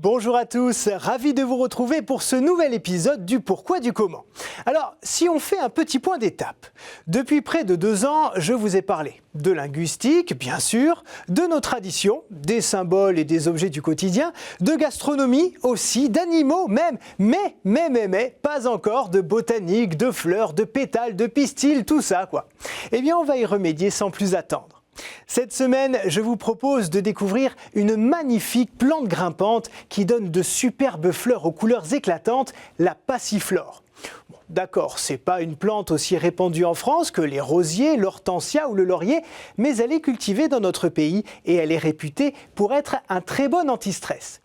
Bonjour à tous, ravi de vous retrouver pour ce nouvel épisode du Pourquoi du Comment. Alors, si on fait un petit point d'étape, depuis près de 2 ans, je vous ai parlé de linguistique, bien sûr, de nos traditions, des symboles et des objets du quotidien, de gastronomie aussi, d'animaux même, mais, pas encore de botanique, de fleurs, de pétales, de pistils, tout ça quoi. Eh bien, on va y remédier sans plus attendre. Cette semaine, je vous propose de découvrir une magnifique plante grimpante qui donne de superbes fleurs aux couleurs éclatantes, la passiflore. Bon, d'accord, c'est pas une plante aussi répandue en France que les rosiers, l'hortensia ou le laurier, mais elle est cultivée dans notre pays et elle est réputée pour être un très bon anti-stress.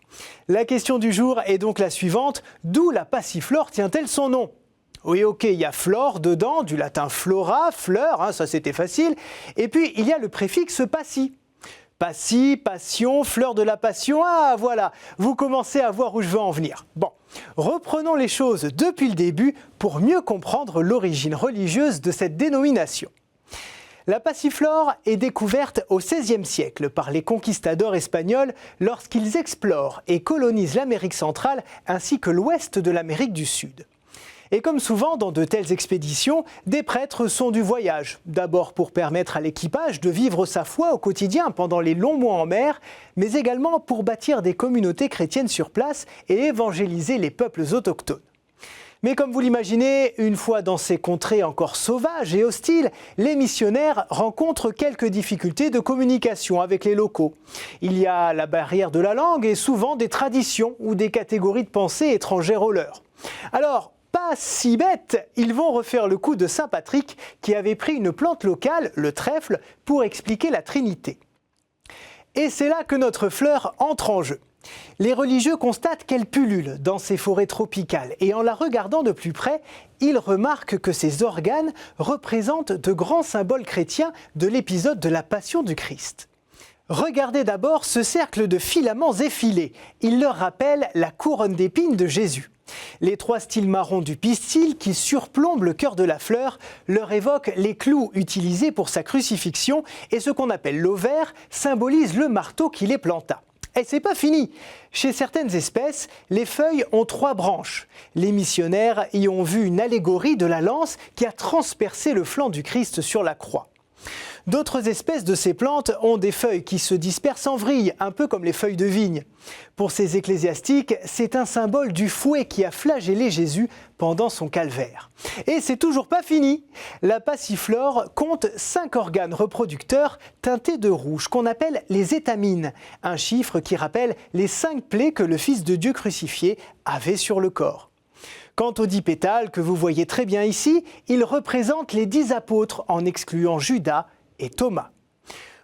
La question du jour est donc la suivante, d'où la passiflore tient-elle son nom ? Oui, ok, il y a flore dedans, du latin flora, fleur, ça c'était facile. Et puis, il y a le préfixe passi. Passi, passion, fleur de la passion, ah voilà, vous commencez à voir où je veux en venir. Bon, reprenons les choses depuis le début pour mieux comprendre l'origine religieuse de cette dénomination. La passiflore est découverte au XVIe siècle par les conquistadors espagnols lorsqu'ils explorent et colonisent l'Amérique centrale ainsi que l'ouest de l'Amérique du Sud. Et comme souvent dans de telles expéditions, des prêtres sont du voyage. D'abord pour permettre à l'équipage de vivre sa foi au quotidien pendant les longs mois en mer, mais également pour bâtir des communautés chrétiennes sur place et évangéliser les peuples autochtones. Mais comme vous l'imaginez, une fois dans ces contrées encore sauvages et hostiles, les missionnaires rencontrent quelques difficultés de communication avec les locaux. Il y a la barrière de la langue et souvent des traditions ou des catégories de pensée étrangères aux leurs. Alors, pas si bête, ils vont refaire le coup de Saint Patrick qui avait pris une plante locale, le trèfle, pour expliquer la Trinité. Et c'est là que notre fleur entre en jeu. Les religieux constatent qu'elle pullule dans ces forêts tropicales et en la regardant de plus près, ils remarquent que ses organes représentent de grands symboles chrétiens de l'épisode de la Passion du Christ. Regardez d'abord ce cercle de filaments effilés, il leur rappelle la couronne d'épines de Jésus. Les 3 styles marrons du pistil qui surplombent le cœur de la fleur leur évoquent les clous utilisés pour sa crucifixion et ce qu'on appelle l'ovaire symbolise le marteau qui les planta. Et c'est pas fini. Chez certaines espèces, les feuilles ont 3 branches. Les missionnaires y ont vu une allégorie de la lance qui a transpercé le flanc du Christ sur la croix. D'autres espèces de ces plantes ont des feuilles qui se dispersent en vrille, un peu comme les feuilles de vigne. Pour ces ecclésiastiques, c'est un symbole du fouet qui a flagellé Jésus pendant son calvaire. Et c'est toujours pas fini. La passiflore compte 5 organes reproducteurs teintés de rouge qu'on appelle les étamines, un chiffre qui rappelle les 5 plaies que le Fils de Dieu crucifié avait sur le corps. Quant aux 10 pétales que vous voyez très bien ici, ils représentent les 10 apôtres en excluant Judas et Thomas.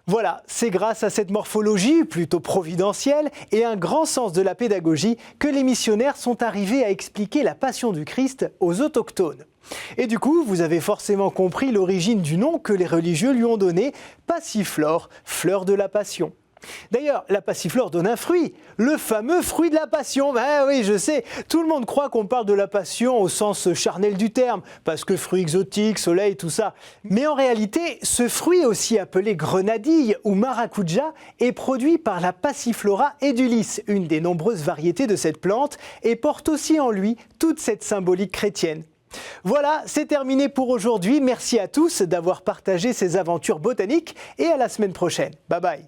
Voilà, c'est grâce à cette morphologie plutôt providentielle et un grand sens de la pédagogie que les missionnaires sont arrivés à expliquer la passion du Christ aux autochtones. Et du coup, vous avez forcément compris l'origine du nom que les religieux lui ont donné, passiflore, fleur de la passion. D'ailleurs, la passiflore donne un fruit, le fameux fruit de la passion. Ben oui, je sais, tout le monde croit qu'on parle de la passion au sens charnel du terme, parce que fruit exotique, soleil, tout ça. Mais en réalité, ce fruit, aussi appelé grenadille ou maracuja, est produit par la Passiflora edulis, une des nombreuses variétés de cette plante, et porte aussi en lui toute cette symbolique chrétienne. Voilà, c'est terminé pour aujourd'hui. Merci à tous d'avoir partagé ces aventures botaniques et à la semaine prochaine. Bye bye.